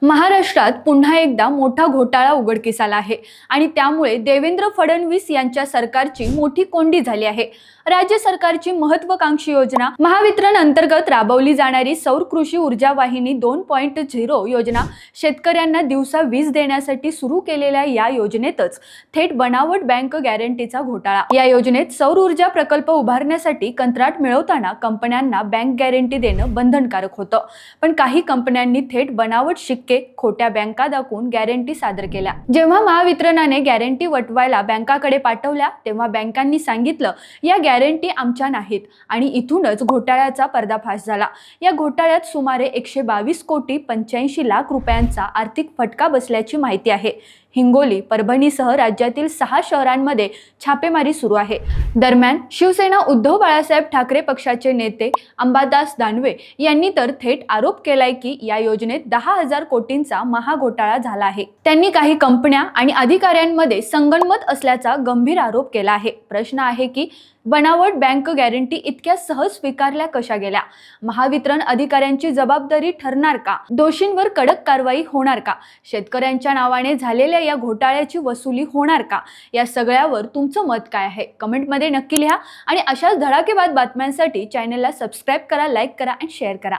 महाराष्ट्रात पुन्हा एकदा मोठा घोटाळा उघडकीस आला आहे आणि त्यामुळे देवेंद्र फडणवीस यांच्या सरकारची मोठी कोंडी झाली आहे। राज्य सरकारची महत्त्वाकांक्षी योजना महावितरण अंतर्गत राबवली जाणारी सौर कृषी ऊर्जा वाहिनी 2.0 योजना शेतकऱ्यांना दिवसा वीज देण्यासाठी सुरू केलेल्या या योजनेतच थेट बनावट बँक गॅरंटीचा घोटाळा। या योजनेत सौर ऊर्जा प्रकल्प उभारण्यासाठी कंत्राट मिळवताना कंपन्यांना बँक गॅरंटी देणं बंधनकारक होतं, पण काही कंपन्यांनी थेट बनावट खोट्या बँका दाखवून गॅरंटी सादर केल्या। जेव्हा महावितरणाने गॅरंटी वटवायला बँकाकडे पाठवल्या तेव्हा बँकांनी सांगितलं या गॅरंटी आमच्या नाहीत आणि इथूनच घोटाळ्याचा पर्दाफाश झाला। या घोटाळ्यात सुमारे 122 कोटी 85 लाख रुपयांचा आर्थिक फटका बसल्याची माहिती आहे। हिंगोली, परभणीसह राज्यातील 6 शहरांमध्ये छापेमारी सुरू आहे। दरम्यान शिवसेना उद्धव बाळासाहेब ठाकरे पक्षाचे नेते अंबादास दानवे यांनी तर थेट आरोप केलाय की या योजनेत 10,000 कोटींचा महाघोटाळा झाला आहे। त्यांनी काही कंपन्या आणि अधिकाऱ्यांमध्ये संगनमत असल्याचा गंभीर आरोप केला आहे। प्रश्न आहे की बनावट बँक गॅरंटी इतक्या सहज स्वीकारल्या कशा गेल्या? महावितरण अधिकाऱ्यांची जबाबदारी ठरणार का? दोषींवर कडक कारवाई होणार का? शेतकऱ्यांच्या नावाने झालेल्या या घोटाळ्याची वसुली होणार का? या सगळ्यावर तुमचं मत काय आहे? कमेंटमध्ये नक्की लिहा आणि अशाच धडाकेबाज बातम्यांसाठी चॅनलला सबस्क्राईब करा, लाईक करा आणि शेअर करा।